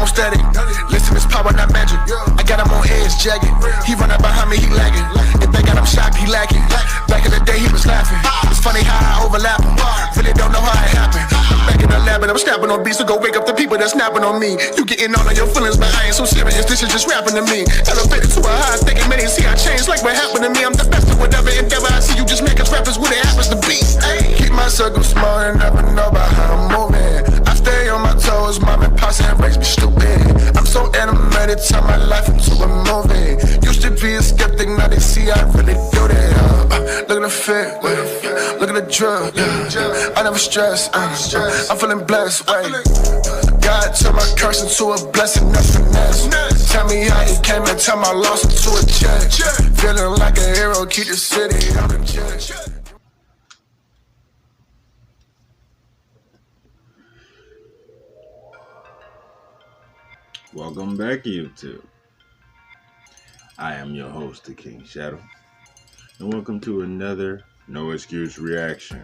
on static. Listen, it's power, not magic. I got him on edge, jagged. He run up behind me, he lagging. If they got him shocked, he lacking. Back in the day, he was laughing. It's funny how I overlap him. Really don't know how it happened. Back in the lab, and I'm snapping on beats to go wake up the people that's snapping on me. You getting all of your feelings, but I ain't so serious. This is just rapping to me. Elevated to a high, thinking many see I change like what happened to me. I'm the best of whatever endeavor I see. You just make us rappers what it happens to be. Keep my circle small and never know about how I'm moving. I stay on my toes, mom and pops and raise me stupid. I'm so animated, turn my life into a movie. Used to be a skeptic, now they see I really do that. Look at the fit, look at the drug. I never stress, I'm feeling blessed. Wait, God turned my curse into a blessing, that's finesse. Tell me how he came and turn my loss into a check. Feeling like a hero, keep the city on the jet. Welcome back, YouTube. I am your host, the King Shadow, and welcome to another No Excuse Reaction.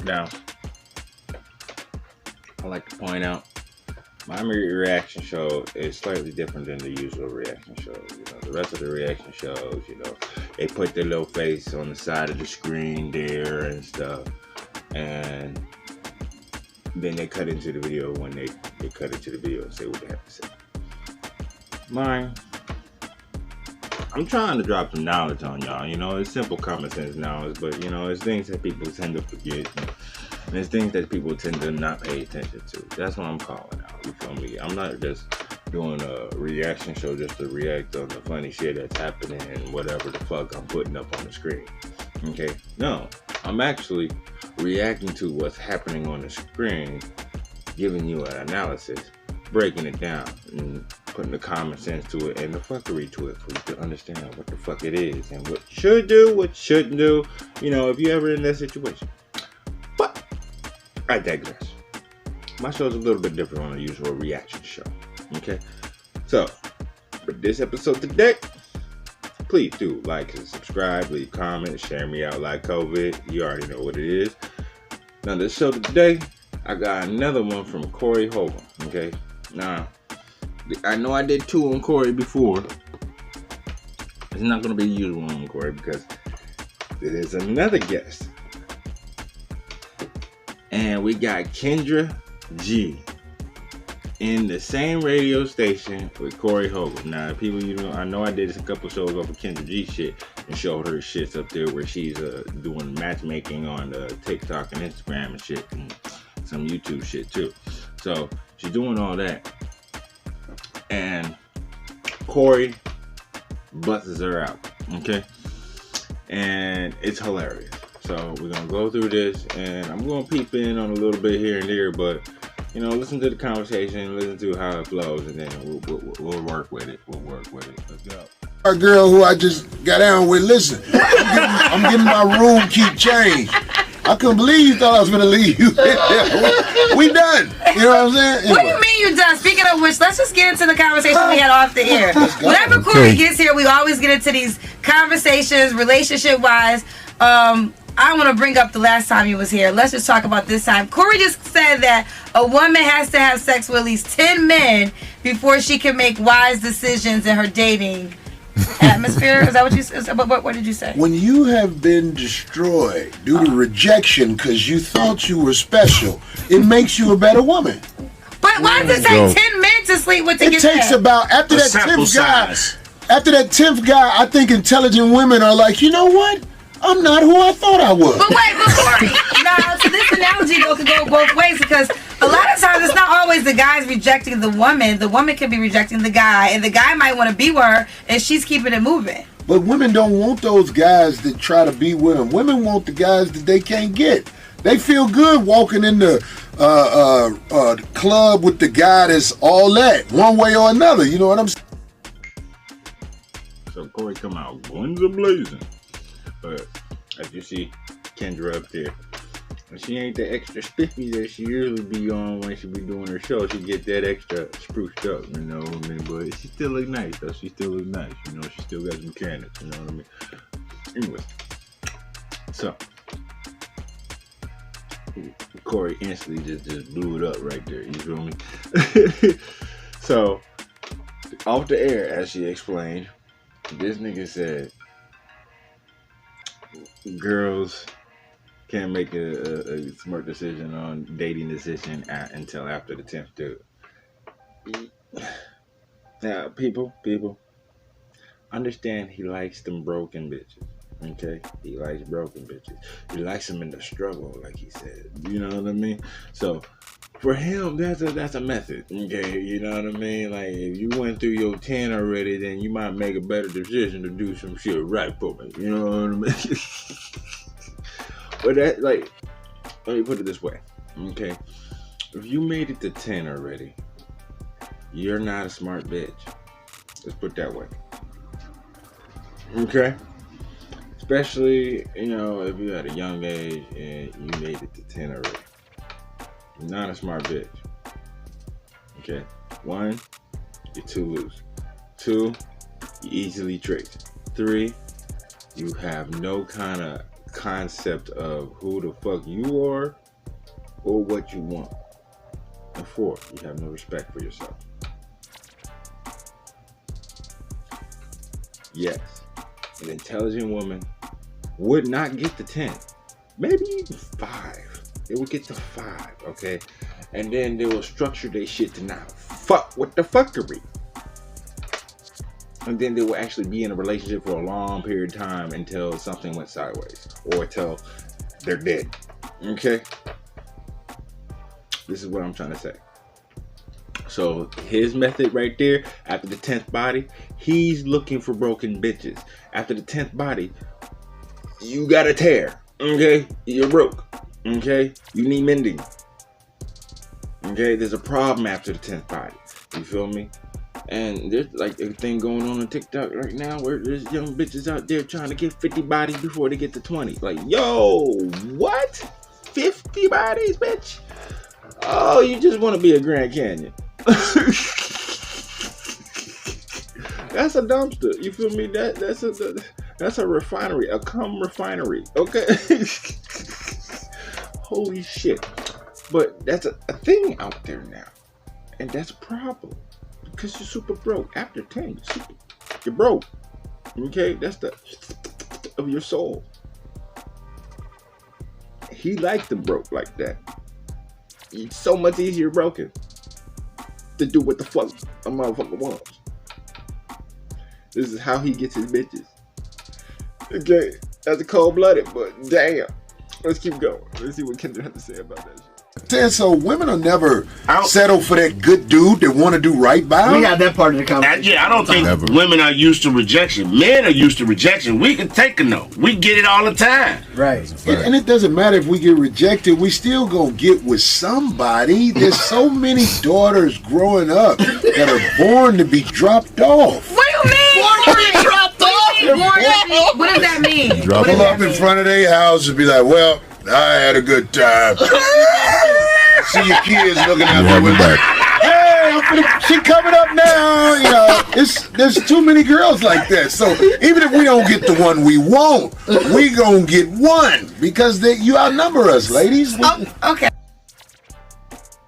Now, I like to point out my reaction show is slightly different than the usual reaction shows. You know, the rest of the reaction shows, you know, they put their little face on the side of the screen there and stuff, and then they cut into the video when they cut into the video and say what they have to say. Mine, I'm trying to drop some knowledge on y'all. You know, it's simple common sense knowledge, but you know, it's things that people tend to forget. And it's things that people tend to not pay attention to. That's what I'm calling out. You feel me? I'm not just doing a reaction show just to react on the funny shit that's happening and whatever the fuck I'm putting up on the screen. Okay? No, I'm actually reacting to what's happening on the screen, giving you an analysis, breaking it down, and putting the common sense to it and the fuckery to it for you to understand what the fuck it is and what you should do, what you shouldn't do, you know, if you're ever in that situation. But I digress. My show's a little bit different on the usual reaction show. Okay? So, for this episode today, please do like and subscribe, leave comments, share me out like COVID. You already know what it is. Now, this show today, I got another one from Corey Holcomb. Okay? Now, I know I did two on Corey before. It's not going to be the usual one on Corey because there's another guest. And we got Kendra G in the same radio station with Corey Holcomb. Now, people, you know, I know I did a couple shows over Kendra G shit and showed her shits up there where she's doing matchmaking on TikTok and Instagram and shit, and some YouTube shit too. So she's doing all that, and Corey busts her out, okay, and it's hilarious. So we're gonna go through this, and I'm gonna peep in on a little bit here and there, but you know, listen to the conversation, listen to how it flows, and then we'll work with it. We'll work with it. Let's go. Our girl who I just got down with, listen, I'm getting my room keep changed. I couldn't believe you thought I was gonna leave. we done. You know what I'm saying? Anyway. What do you mean you done? Speaking of which, let's just get into the conversation we had off the air. Whenever Corey gets here, we always get into these conversations, relationship-wise. I want to bring up the last time he was here. Let's just talk about this time. Corey just said that a woman has to have sex with at least 10 men before she can make wise decisions in her dating atmosphere. Is that what you said? What did you say? When you have been destroyed due to rejection because you thought you were special, it makes you a better woman. But why does it take 10 men to sleep with to get It takes that? about, after that 10th guy, I think intelligent women are like, you know what? I'm not who I thought I was. But wait, Corey, now, so this analogy though could go both ways, because a lot of times it's not always the guy's rejecting the woman. The woman could be rejecting the guy, and the guy might want to be with her, and she's keeping it moving. But women don't want those guys that try to be with them. Women want the guys that they can't get. They feel good walking in the club with the guy that's all that, one way or another. You know what I'm saying? So Corey come out guns a-blazing. But as you see Kendra up there, and she ain't the extra spiffy that she usually be on when she be doing her show. She get that extra spruced up, you know what I mean? But she still look nice though. She still look nice, you know. She still got some mechanics, you know what I mean? Anyway, so Corey instantly just blew it up right there. You feel me? So, off the air, as she explained, this nigga said, girls can't make a smart decision on dating decision until after the 10th dude. Now, people, understand he likes them broken bitches. Okay? He likes broken bitches. He likes them in the struggle, like he said. You know what I mean? So, for him, that's a method. Okay? You know what I mean? Like, if you went through your 10 already, then you might make a better decision to do some shit right for me. You know what I mean? But that, like, let me put it this way. Okay? If you made it to 10 already, you're not a smart bitch. Let's put it that way. Okay? Especially, you know, if you had a young age and you made it to 10 already. You're not a smart bitch. Okay? 1, you're too loose. 2, you easily tricked. 3, you have no kind of concept of who the fuck you are or what you want. And 4, you have no respect for yourself. Yes, an intelligent woman would not get to 10, maybe even 5. They would get to 5, okay? And then they will structure their shit to not fuck with the fuckery. And then they will actually be in a relationship for a long period of time until something went sideways or until they're dead, okay? This is what I'm trying to say. So his method right there, after the 10th body, he's looking for broken bitches. After the 10th body, you got a tear, okay? You're broke, okay? You need mending, okay? There's a problem after the 10th body, you feel me? And there's like a thing going on TikTok right now where there's young bitches out there trying to get 50 bodies before they get to 20. Like, yo, what? 50 bodies, bitch? Oh, you just want to be a Grand Canyon. That's a dumpster. You feel me? That's a refinery, a cum refinery. Okay. Holy shit. But that's a thing out there now, and that's a problem because you're super broke. After 10, you're broke. Okay, that's the of your soul. He liked them broke like that. It's so much easier broken to do what the fuck a motherfucker wants. This is how he gets his bitches. Okay, that's a cold-blooded, but damn. Let's keep going. Let's see what Kendra has to say about that shit. So women will never settle for that good dude that want to do right by them. We got that part of the conversation. Yeah, I don't think women are used to rejection. Men are used to rejection. We can take a no. We get it all the time. Right. And it doesn't matter if we get rejected. We still gonna get with somebody. There's so many daughters growing up that are born to be dropped off. What do you mean? Born to be dropped off? What does that mean? Drop them up in front of their house and be like, well, I had a good time. See your kids looking out the window. Hey, she coming up now. You know, there's too many girls like that. So even if we don't get the one we want, we gonna get one because you outnumber us, ladies. Okay.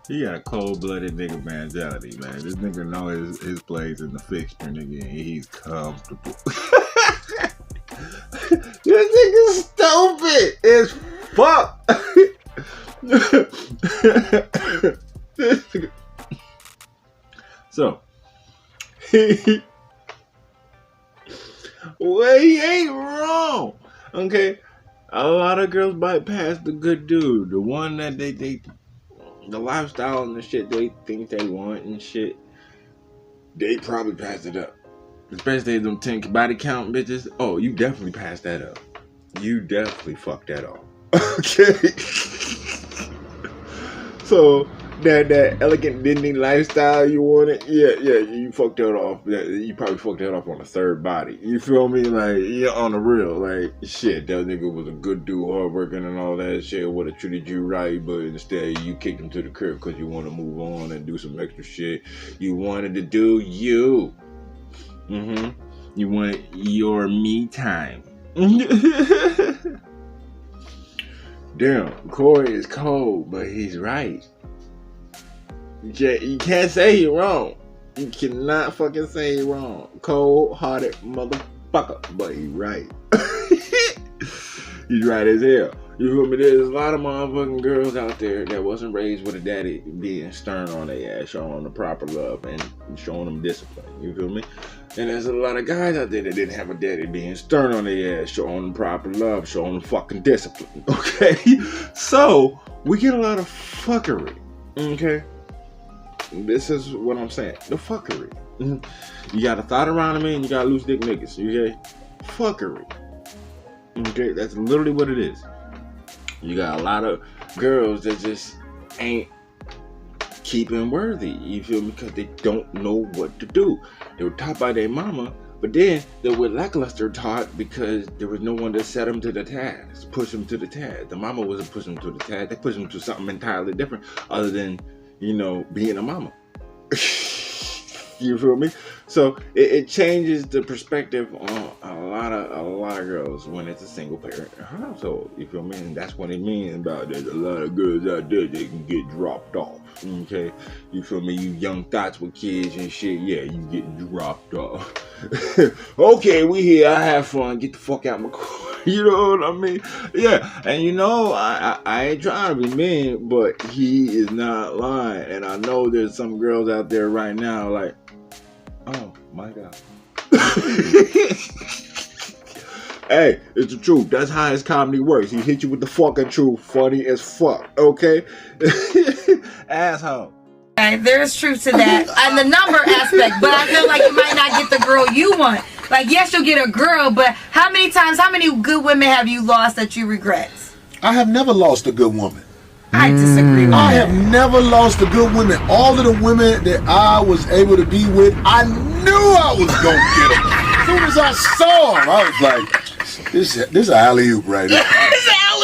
He got a cold-blooded nigga mentality, man. This nigga know his place in the fixture, nigga, and he's comfortable. This nigga's stupid as fuck. So, well, he ain't wrong. Okay, a lot of girls bypass the good dude, the one that they the lifestyle and the shit they think they want and shit. They probably pass it up. Especially them 10 body count bitches. Oh, you definitely passed that up. You definitely fucked that up. Okay. So that elegant bending lifestyle you wanted, yeah, you fucked that off. You probably fucked that off on the 3rd body. You feel me? Like, yeah, on the real, like, shit, that nigga was a good dude, hardworking and all that shit, would have treated you right, but instead you kicked him to the curb because you want to move on and do some extra shit. You wanted to do you. You wanted your me time. Damn, Corey is cold, but he's right. You can't say he's wrong. You cannot fucking say it wrong. Cold-hearted motherfucker. But he right. He's right as hell. You feel me? There's a lot of motherfucking girls out there that wasn't raised with a daddy being stern on their ass, showing them the proper love and showing them discipline. You feel me? And there's a lot of guys out there that didn't have a daddy being stern on their ass, showing them proper love, showing them fucking discipline. Okay? So, we get a lot of fuckery. Okay? This is what I'm saying. The fuckery. You got a thought around me and you got loose dick niggas. Okay? Fuckery. Okay? That's literally what it is. You got a lot of girls that just ain't keeping worthy, you feel me? Because they don't know what to do. They were taught by their mama, but then they were lackluster taught because there was no one to set them to the task, push them to the task. The mama wasn't pushing them to the task. They pushed them to something entirely different other than, being a mama. You feel me? So it changes the perspective on a lot of girls when it's a single parent household. You feel me? And that's what it means about there's a lot of girls out there that can get dropped off. Okay? You feel me? You young thoughts with kids and shit, yeah, you get dropped off. Okay, we here, I have fun, get the fuck out my car. You know what I mean? Yeah, and I ain't trying to be mean, but he is not lying. And I know there's some girls out there right now like, oh my God. Hey, it's the truth. That's how his comedy works. He hit you with the fucking truth. Funny as fuck. Okay? Asshole. Okay, there's truth to that. And the number aspect, but I feel like you might not get the girl you want. Like, yes, you'll get a girl, but how many good women have you lost that you regret? I have never lost a good woman. I disagree with I that. have never lost a good woman. All of the women that I was able to be with, I knew I was going to get them. As soon as I saw them, I was like, this is an alley-oop right now.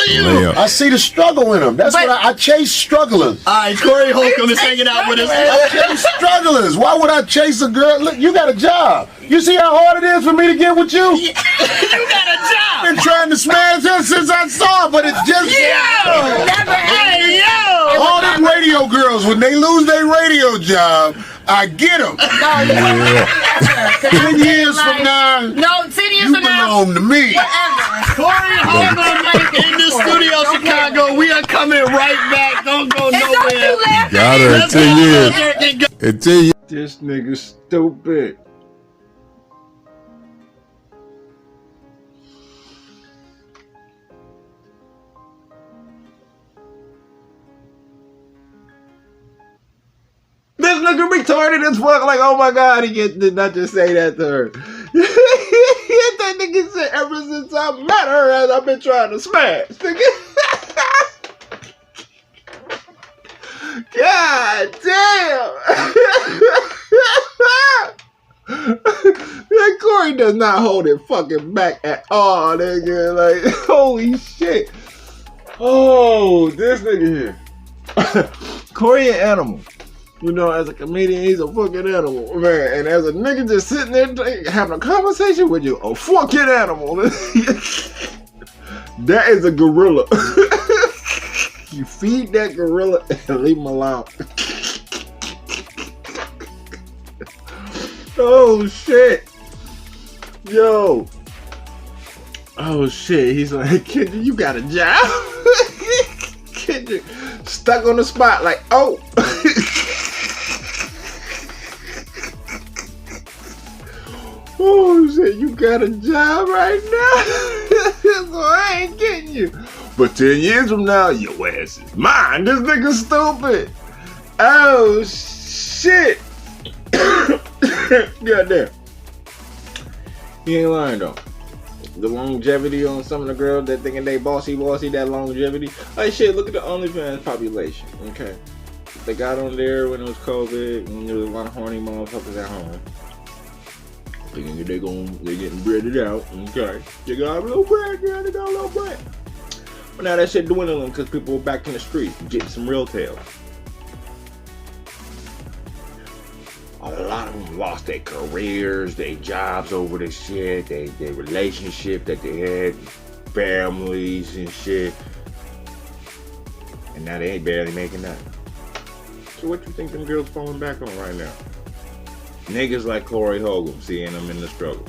I see the struggle in them. That's what I chase strugglers. All right, Corey Holcomb is hanging out with us. I chase strugglers. Why would I chase a girl? Look, you got a job. You see how hard it is for me to get with you? You got a job. I've been trying to smash her since I saw her, but it's just... Hey, yo! All them radio girls, when they lose their radio job, I get them. 10 years from now, no, 10 years you from now, belong to me. Corey Holcomb in the studio, Chicago. We are coming right back. Don't go nowhere. Got her in 10 years. In 10 years. This nigga stupid. This nigga retarded as fuck. Like, oh my God, did not just say that to her. That nigga said, ever since I met her, I've been trying to smash. God damn. That Corey does not hold it fucking back at all, nigga. Like, holy shit. Oh, this nigga here. Corey an animal. As a comedian, he's a fucking animal, man. And as a nigga just sitting there having a conversation with you, a fucking animal. That is a gorilla. You feed that gorilla and leave him alone. Oh, shit. Yo. Oh, shit. He's like, Kendra, you got a job? Kendra stuck on the spot like, oh. Oh shit, you got a job right now? So I ain't getting you. But 10 years from now, your ass is mine. This nigga stupid. Oh shit. Goddamn. He ain't lying though. The longevity on some of the girls that thinking they bossy, that longevity. Like shit, look at the OnlyFans population, okay? They got on there when it was COVID and there was a lot of horny motherfuckers at home. Thinking they're getting breaded out, okay? They got a little bread, yeah, they got a little bread. But now that shit dwindling because people were back in the street getting some real tails. A lot of them lost their careers, their jobs over this shit, their relationship that they had, families and shit. And now they ain't barely making nothing. So what you think them girls falling back on right now? Niggas like Corey Holcomb, seeing them in the struggle.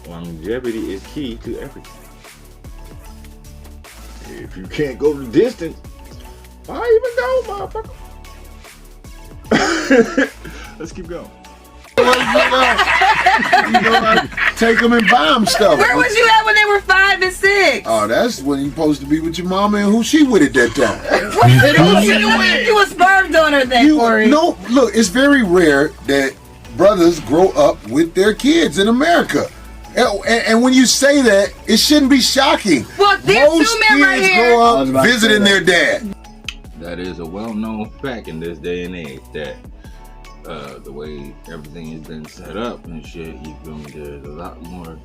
Longevity is key to everything. If you can't go the distance, why even go, motherfucker? Let's keep going. Take them and buy them stuff. Where was you at when they were 5 and 6? Oh, that's when you're supposed to be with your mama and who she with at that time. You a sperm donor then, Corey. No, look, it's very rare that brothers grow up with their kids in America. And when you say that, it shouldn't be shocking. Well, there's most two men kids right here. grow up visiting their dad. That is a well-known fact in this day and age that the way everything has been set up and shit, you feel me, there's a lot more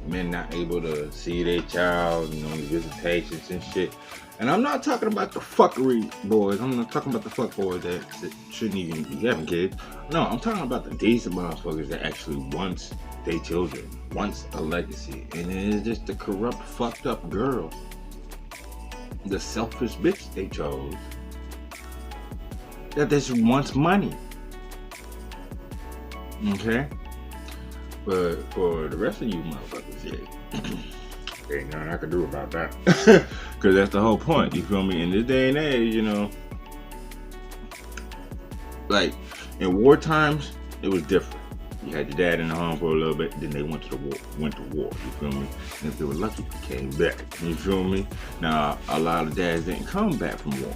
men not able to see their child, you know, visitations and shit. And I'm not talking about the fuckery boys. I'm not talking about the fuck boys that shouldn't even be having kids. No, I'm talking about the decent motherfuckers that actually wants their children, wants a legacy. And it is just the corrupt, fucked up girl, the selfish bitch they chose, that just wants money. Okay? But for the rest of you motherfuckers, yeah, ain't nothing I can do about that. Because that's the whole point, you feel me? In this day and age, you know, like in war times, it was different. You had your dad in the home for a little bit, then they went to war, you feel me? And if they were lucky, they came back, you feel me? Now, a lot of dads didn't come back from war,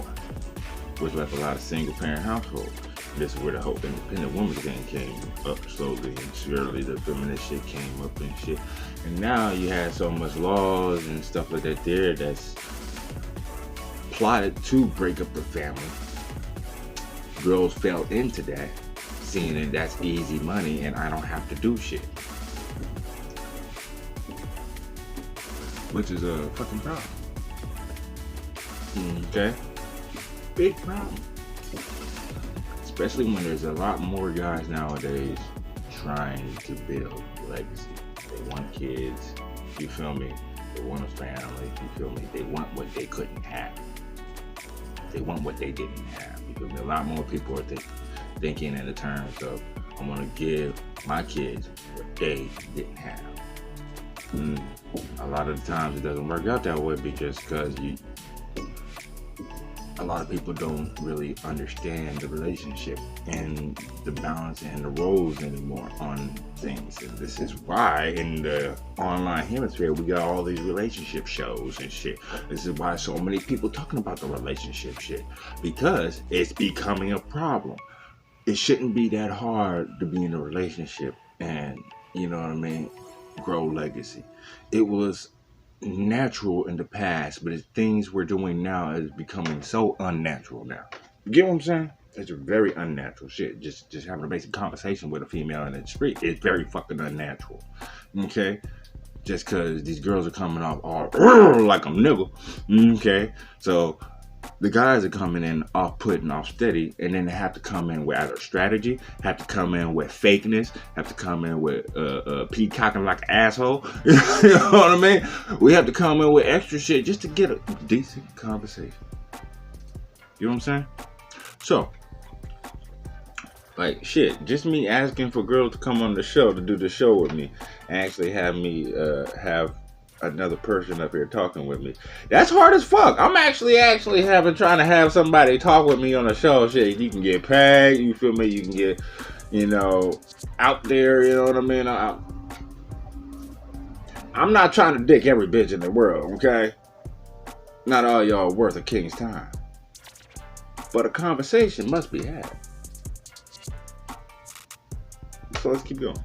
which left a lot of single parent households. This is where the whole independent woman thing came up slowly and surely. The feminist shit came up and shit. And now you have so much laws and stuff like that there that's plotted to break up the family. Girls fell into that, seeing that that's easy money and I don't have to do shit. Which is a fucking problem. Okay? Big problem. Especially when there's a lot more guys nowadays trying to build legacy. They want kids, you feel me? They want a family, you feel me? They want what they couldn't have. They want what they didn't have. You feel me? A lot more people are thinking in the terms of, I want to give my kids what they didn't have. A lot of the times it doesn't work out that way because a lot of people don't really understand the relationship and the balance and the roles anymore on things. And this is why in the online hemisphere we got all these relationship shows and shit. This is why so many people talking about the relationship shit, because it's becoming a problem. It shouldn't be that hard to be in a relationship and, you know what I mean, grow legacy. It was natural in the past, but the things we're doing now is becoming so unnatural now. You get what I'm saying? It's a very unnatural shit. Just having a basic conversation with a female in the street, it's very fucking unnatural. Okay? Just cause these girls are coming off all like a nigga. Okay? So the guys are coming in off-putting, off-steady, and then they have to come in with either strategy, have to come in with fakeness, have to come in with peacocking like an asshole. You know what I mean? We have to come in with extra shit just to get a decent conversation. You know what I'm saying? So, like, shit, just me asking for girls to come on the show, to do the show with me, and actually have me have another person up here talking with me. That's hard as fuck. I'm actually trying to have somebody talk with me on the show. Shit, you can get paid, you feel me? You can get, you know, out there, you know what I mean? I'm not trying to dick every bitch in the world, okay? Not all y'all worth a king's time. But a conversation must be had. So let's keep going.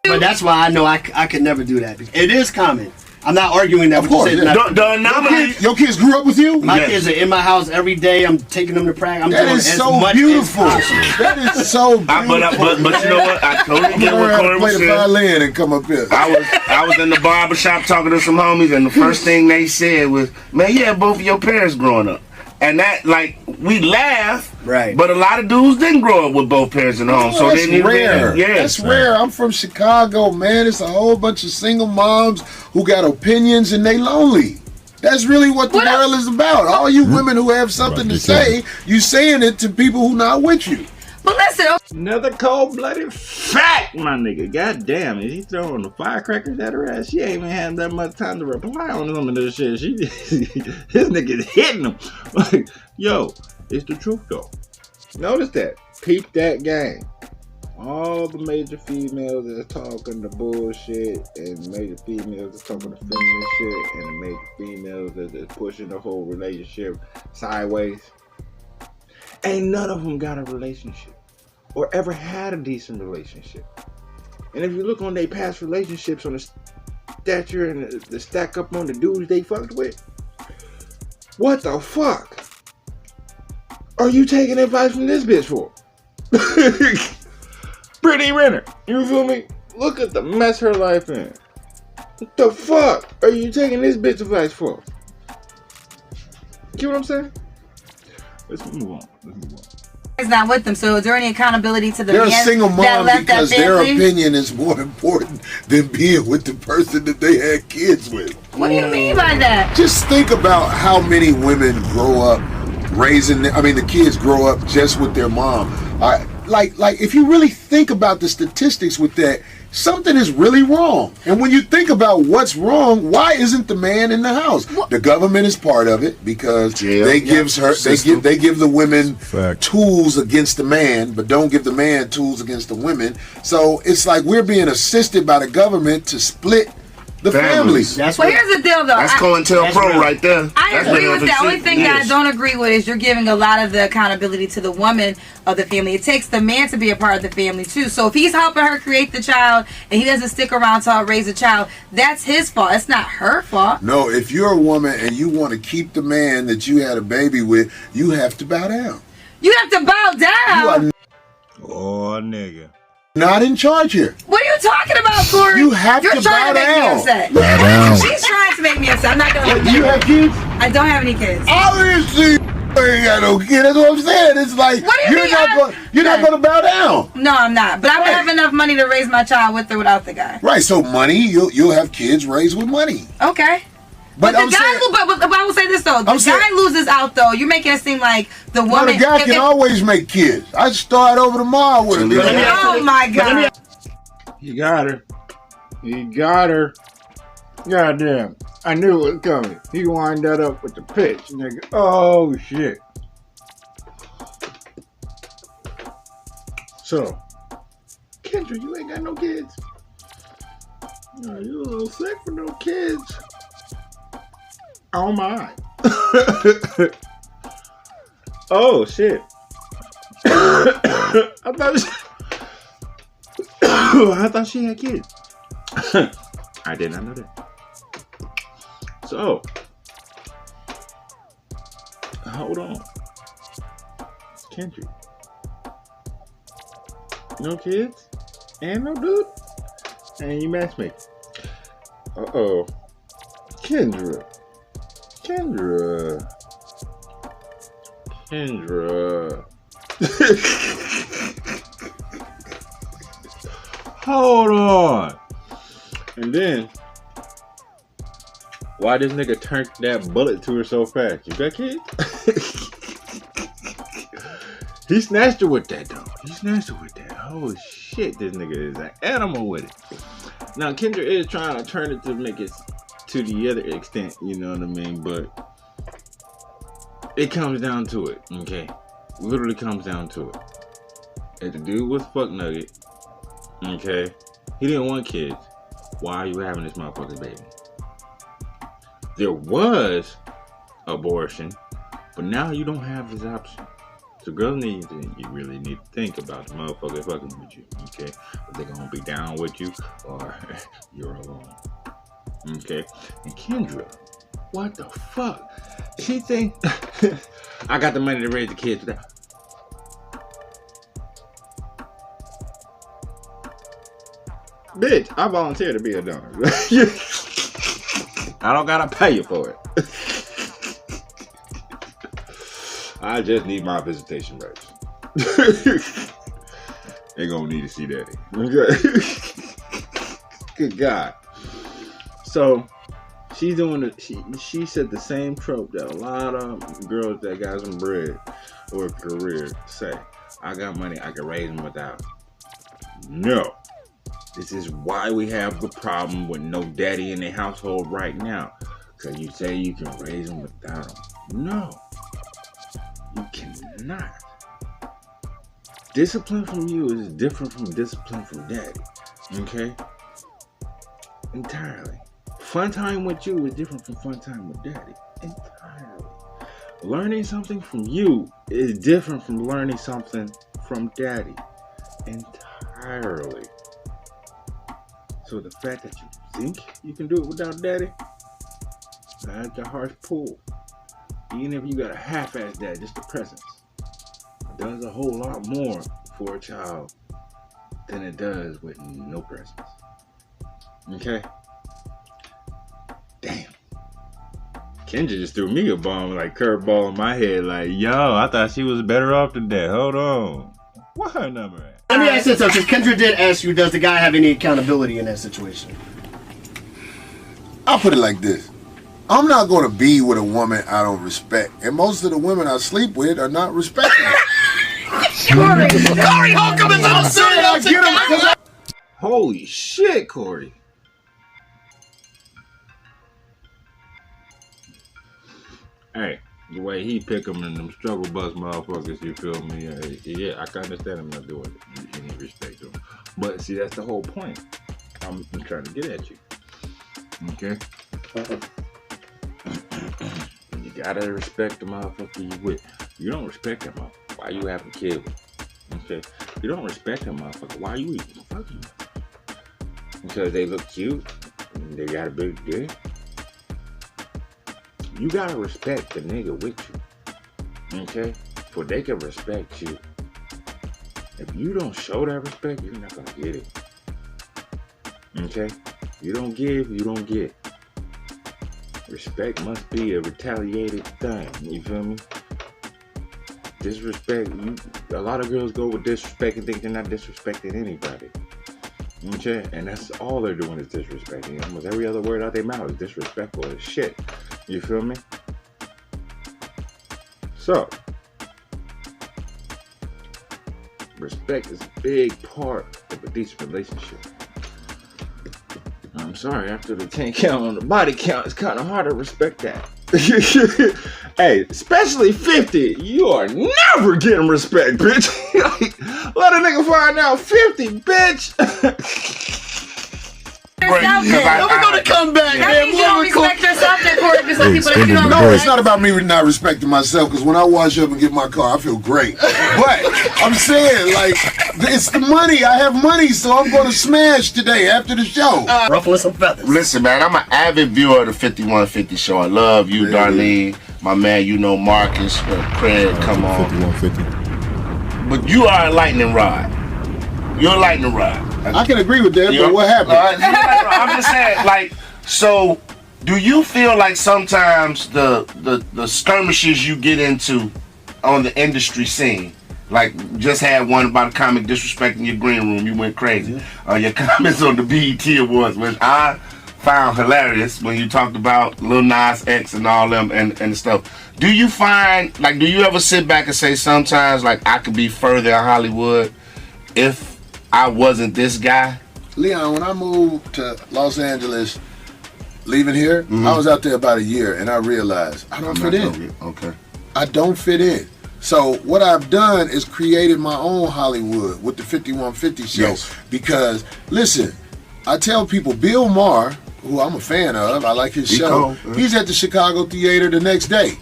But that's why I know I could never do that. It is common. I'm not arguing that. Of course. The anomaly. Your kids grew up with you? My kids are in my house every day. I'm taking them to practice. That is so beautiful. That is so beautiful. But you know what? I totally get what Corey was saying. Play the violin and come up here. I was in the barbershop talking to some homies, and the first thing they said was, "Man, you had both of your parents growing up." And that, like, we laugh, right? But a lot of dudes didn't grow up with both parents in the home, so that's they rare. Yeah, that's rare. I'm from Chicago, man. It's a whole bunch of single moms who got opinions and they lonely. That's really what the world is about. All you women who have something to say, you saying it to people who not with you. But listen, another cold-blooded fact, my nigga. God damn, is he throwing the firecrackers at her ass? She ain't even had that much time to reply on some of this shit. His nigga's hitting him. Like, yo, it's the truth though. Notice that. Peep that game. All the major females that's talking the bullshit, and major females that's talking the feminist shit, and the major females that's pushing the whole relationship sideways. Ain't none of them got a relationship or ever had a decent relationship. And if you look on their past relationships on the stature and the stack up on the dudes they fucked with, what the fuck are you taking advice from this bitch for? Pretty Renner, you feel me? Look at the mess her life in. What the fuck are you taking this bitch advice for? You know what I'm saying? Let's move on. It's not with them, so is there any accountability to the They're a man single that mom left because that their family? opinion is more important than being with the person that they had kids with. What do you mean by that? Just think about how many women grow up the kids grow up just with their mom. Like if you really think about the statistics with that, something is really wrong. And when you think about what's wrong, why isn't the man in the house? The government is part of it because they give the women tools against the man, but don't give the man tools against the women. So it's like we're being assisted by the government to split the families. Here's the deal, though. That's COINTELPRO right there. I agree with that. Only thing that I don't agree with is you're giving a lot of the accountability to the woman of the family. It takes the man to be a part of the family, too. So if he's helping her create the child and he doesn't stick around to help raise the child, that's his fault. It's not her fault. No, if you're a woman and you want to keep the man that you had a baby with, you have to bow down. You have to bow down? Oh, nigga. Not in charge here. What are you talking about, Corey? You have You're to trying bow to make me down. upset. Bow down. She's trying to make me upset. I'm not going to. Do you have kids? I don't have any kids. Obviously, you ain't got no kids. That's what I'm saying. It's like What do you mean you're not going to bow down. No, I'm not. But I would have enough money to raise my child with or without the guy. Right. So money, you'll have kids raised with money. Okay. But the guy, but I will say this though, the guy loses out though. You're making it seem like the woman. No, the guy can always make kids. I start over tomorrow with him. Oh my God. You got her. You got her. Goddamn. I knew it was coming. He wind that up with the pitch, nigga. Oh, shit. So, Kendra, you ain't got no kids. No, you a little sick for no kids. Oh, my. Oh, shit. I thought she had kids. I did not know that. So, hold on. Kendra. No kids? And no dude? And you matchmaking. Uh-oh. Kendra. Hold on. And then, why this nigga turned that bullet to her so fast? You got kids? He snatched her with that though. Oh shit, this nigga is an animal with it. Now Kendra is trying to turn it to make it to the other extent, you know what I mean? But it comes down to it, okay? Literally comes down to it. If the dude was fuck nugget, okay, he didn't want kids, why are you having this motherfucker's baby? There was abortion, but now you don't have this option. So girls you really need to think about the motherfucker fucking with you, okay? Are they gonna be down with you or you're alone? Okay? And Kendra, what the fuck? She think I got the money to raise the kids today. Bitch, I volunteer to be a donor. I don't gotta pay you for it. I just need my visitation rights. They gonna need to see daddy. Okay. Good God. So She's doing it. She said the same trope that a lot of girls that got some bread or a career say. I got money, I can raise them without. No. This is why we have the problem with no daddy in the household right now. Because you say you can raise them without them. No. You cannot. Discipline from you is different from discipline from daddy. Okay? Entirely. Fun time with you is different from fun time with daddy. Entirely. Learning something from you is different from learning something from daddy. Entirely. So the fact that you think you can do it without daddy, that's a harsh pull. Even if you got a half-ass dad, just the presence does a whole lot more for a child than it does with no presence. Okay? Damn. Kendra just threw me a bomb, like curveball in my head, like, yo, I thought she was better off than that. Hold on. What her number at? Let me ask you something. Kendra did ask you, does the guy have any accountability in that situation? I'll put it like this. I'm not going to be with a woman I don't respect. And most of the women I sleep with are not respecting me. Corey Holcomb is on the studio. Holy shit, Corey. Hey, the way he pick them in them struggle bus motherfuckers, you feel me? Yeah, I can understand him not doing it. You need respect to him. But see, that's the whole point. I'm trying to get at you. Okay? You gotta respect the motherfucker you with. You don't respect that motherfucker. Why you having kids with? Okay? You don't respect that motherfucker. Why you even fucking with? Because they look cute and they got a big dick. You gotta respect the nigga with you, okay? For they can respect you. If you don't show that respect, you're not gonna get it, okay? You don't give, you don't get. Respect must be a retaliated thing, you feel me? Disrespect, a lot of girls go with disrespect and think they're not disrespecting anybody, okay? And that's all they're doing is disrespecting. Almost every other word out their mouth is disrespectful as shit. You feel me? So, respect is a big part of a decent relationship. I'm sorry, after the 10 count on the body count, it's kind of hard to respect that. Hey, especially 50, you are never getting respect, bitch. Let a nigga find out 50, bitch. We're gonna come back, That man. means you don't respect yourself, then, Corey, because some people that you don't No, know. it's not about me not respecting myself, because when I wash up and get my car, I feel great. But I'm saying, like, it's the money. I have money, so I'm going to smash today after the show. Ruffling some feathers. Listen, man, I'm an avid viewer of the 5150 show. I love you, Darlene, my man, you know Marcus, Craig, come on. 5150. But you are a lightning rod. You're a lightning rod. I can agree with that, but what happened? I'm just saying, like, so do you feel like sometimes the skirmishes you get into on the industry scene, like just had one about a comic disrespecting your green room, you went crazy. Your comments on the BET Awards, which I found hilarious when you talked about Lil Nas X and all them and stuff. Do you find, like, do you ever sit back and say sometimes, like, I could be further in Hollywood if I wasn't this guy? Leon, when I moved to Los Angeles, leaving here, I was out there about a year, and I realized I don't fit in. Okay. I don't fit in. So what I've done is created my own Hollywood with the 5150 show. Yes. Because, listen, I tell people, Bill Maher, who I'm a fan of, I like his show, he's at the Chicago Theater the next day.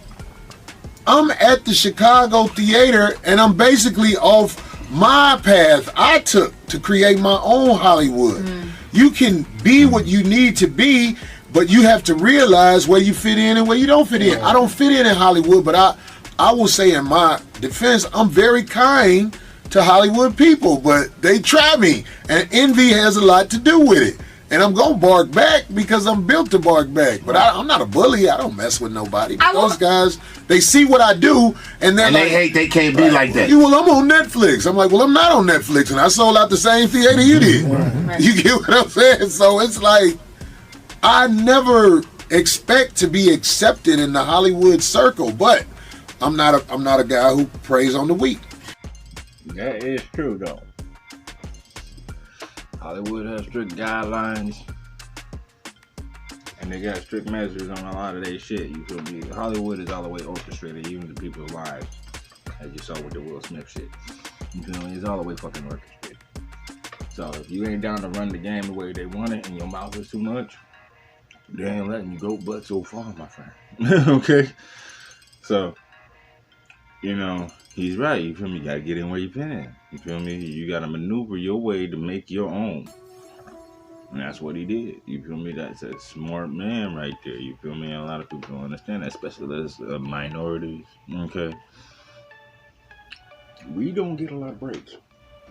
I'm at the Chicago Theater, and I'm basically off my path I took to create my own Hollywood. You can be what you need to be, but you have to realize where you fit in and where you don't fit in. I don't fit in Hollywood, but I will say in my defense, I'm very kind to Hollywood people, but they try me, and envy has a lot to do with it. And I'm gonna bark back because I'm built to bark back. But I'm not a bully. I don't mess with nobody. But those guys, they see what I do, and they're they hate they can't be like that. Well, I'm on Netflix. I'm like, well, I'm not on Netflix, and I sold out the same theater you did. You get what I'm saying? So it's like, I never expect to be accepted in the Hollywood circle. But I'm not a guy who preys on the weak. That is true though. Hollywood has strict guidelines. And they got strict measures on a lot of their shit, you feel me? Hollywood is all the way orchestrated, even to people's lives. As you saw with the Will Smith shit. You feel me? It's all the way fucking orchestrated. So if you ain't down to run the game the way they want it and your mouth is too much, they ain't letting you go but so far, my friend. Okay? So, you know, he's right, you feel me? You gotta get in where you fit in. You feel me? You gotta maneuver your way to make your own. And that's what he did. You feel me? That's a smart man right there. You feel me? And a lot of people don't understand that, especially as minorities. Okay? We don't get a lot of breaks.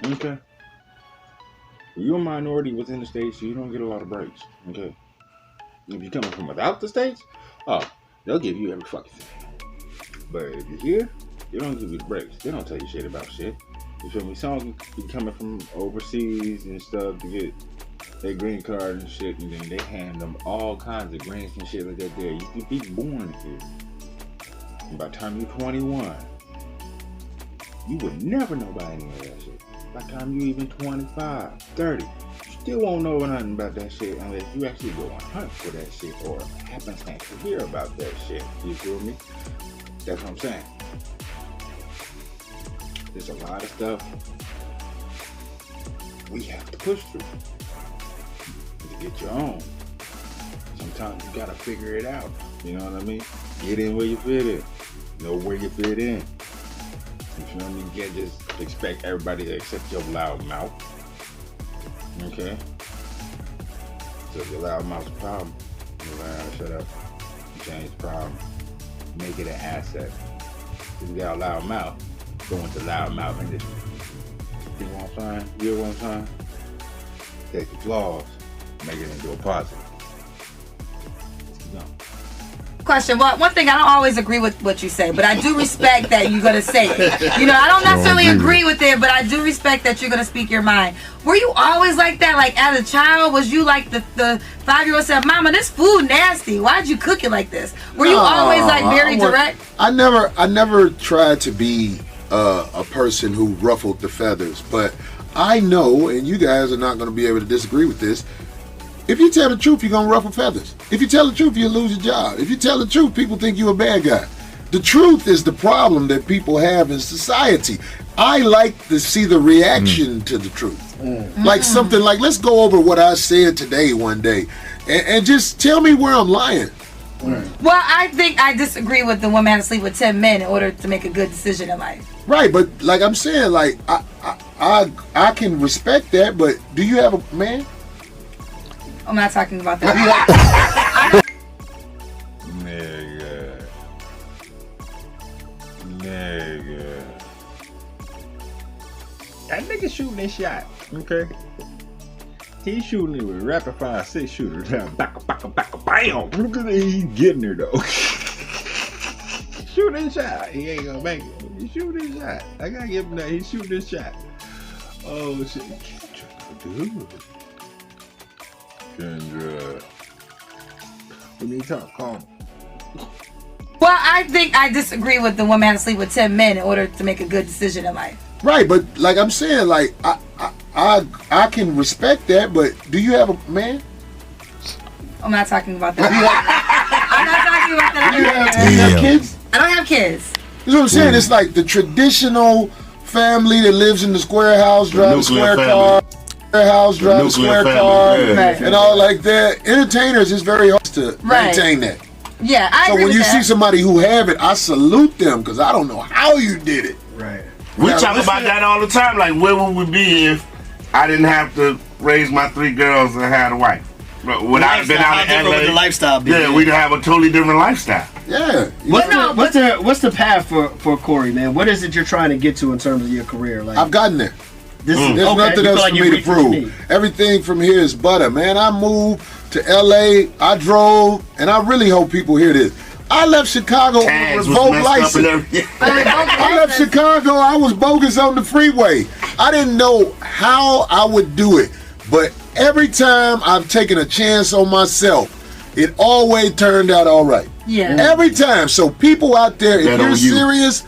Okay? You're a minority within the States, so you don't get a lot of breaks. Okay? If you're coming from without the States, oh, they'll give you every fucking thing. But if you're here, they don't give you the breaks. They don't tell you shit about shit. You feel me? Some be coming from overseas and stuff to get their green card and shit, and then they hand them all kinds of grants and shit like that there. You could be born here. And by the time you're 21, you would never know about any of that shit. By the time you even 25, 30, you still won't know nothing about that shit unless you actually go and hunt for that shit or happenstance to hear about that shit. You feel me? That's what I'm saying. There's a lot of stuff we have to push through to get your own. Sometimes you gotta figure it out. You know what I mean? Get in where you fit in. Know where you fit in. You feel me? You can't just expect everybody to accept your loud mouth. Okay? So if your loud mouth's a problem, you learn how to shut up. You change the problem. Make it an asset. If you got a loud mouth, go into loud mouth industry. You know what I'm saying? You know what I'm saying? Take the flaws, make it into a positive. Let's keep going. Question. Well, one thing, I don't always agree with what you say, but I do respect that you're gonna say it. You know, I don't necessarily agree with it, but I do respect that you're gonna speak your mind. Were you always like that? Like as a child, was you like the 5-year-old said, "Mama, this food nasty. Why'd you cook it like this?" Were you always like very direct? I never tried to be a person who ruffled the feathers, but I know, and you guys are not going to be able to disagree with this. If you tell the truth, you're going to ruffle feathers. If you tell the truth, you'll lose your job. If you tell the truth, people think you're a bad guy. The truth is the problem that people have in society. I like to see the reaction to the truth. Like something like, let's go over what I said today one day and just tell me where I'm lying. Well, I think I disagree with the woman had to sleep with 10 men in order to make a good decision in life. Right, but like I'm saying, like I can respect that, but do you have a man? I'm not talking about that. Nigga. That nigga shooting his shot, okay? He's shooting it with rapid fire 6-shooter. Bam! Look at he's getting there though. Shooting his shot. He ain't gonna make it. He's shooting his shot. I gotta give him that. He's shooting his shot. Oh shit. Kendra. We need to talk calm. Well, I think I disagree with the woman had to sleep with 10 men in order to make a good decision in life. Right, but like I'm saying, like I can respect that, but do you have a man? I'm not talking about that. I'm not talking about that. Do you have kids? I don't have kids. You know what I'm saying? It's like the traditional family that lives in the square house, drives a square car, and all like that. Entertainers is very hard to maintain that. Yeah, I agree So when you with see that. somebody who have it, I salute them because I don't know how you did it. Right. We talk about that all the time. Like, where would we be if I didn't have to raise my 3 girls and had a wife? Would I have been out in LA? The lifestyle be? Yeah, we'd have a totally different lifestyle. Yeah. What's the path for Corey, man? What is it you're trying to get to in terms of your career? Like, I've gotten there. There's nothing else for me to prove. Everything from here is butter, man. I moved to LA, I drove, and I really hope people hear this. I left Chicago on a revoked license. I left Chicago, I was bogus on the freeway. I didn't know how I would do it, but every time I've taken a chance on myself, it always turned out all right. Yeah. Every time. So people out there, if you're serious,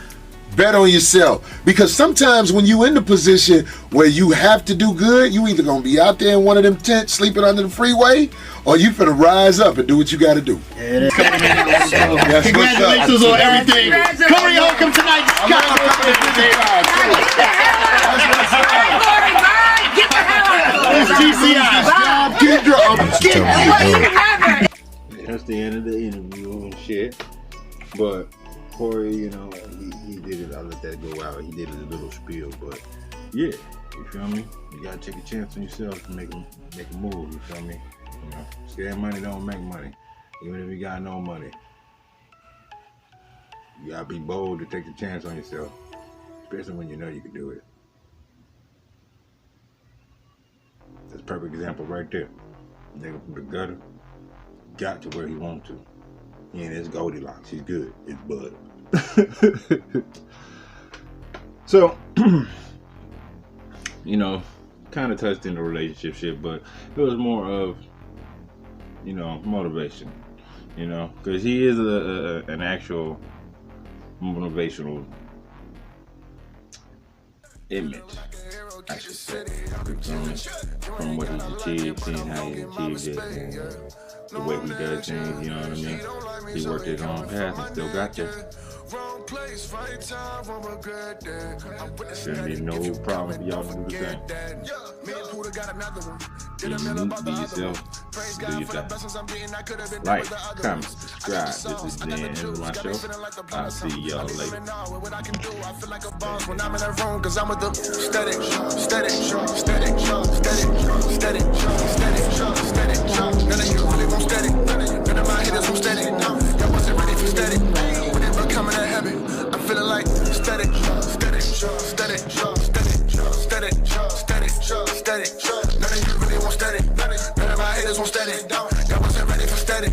bet on yourself. Because sometimes when you in the position where you have to do good, you either gonna be out there in one of them tents sleeping under the freeway, or you finna rise up and do what you gotta do. Congratulations on everything. Corey Holcomb tonight. Get the hell out. It's GCI. Kendra, That's the end of the interview and shit. But Corey, you know, he did it. I let that go out. He did a little spiel, but yeah, you feel me? You gotta take a chance on yourself to make a move. You feel me? You know, scared money don't make money. Even if you got no money, you gotta be bold to take the chance on yourself, especially when you know you can do it. That's a perfect example right there. Nigga from the gutter got to where he wanted to. He ain't his Goldilocks. He's good. It's Bud. So, you know, kind of touched in the relationship shit, but it was more of, you know, motivation. You know, because he is an actual motivational image, I should say, from what he's achieved, seeing how he's achieved it, and the way he does things, you know what I mean? He worked his own path and still got there. Shouldn't be no problem for y'all to do the same. Be unique, be yourself, do your thing. Like, comment, subscribe. This is the end of my show. I'll see y'all later. When I'm in that room, cause I'm with the steady. None of you really want steady. None of my hitters want steady. Y'all wasn't ready for steady. When it becoming a habit, I'm feeling like steady. None of you really want steady. None of my haters want steady. Y'all wasn't ready for steady.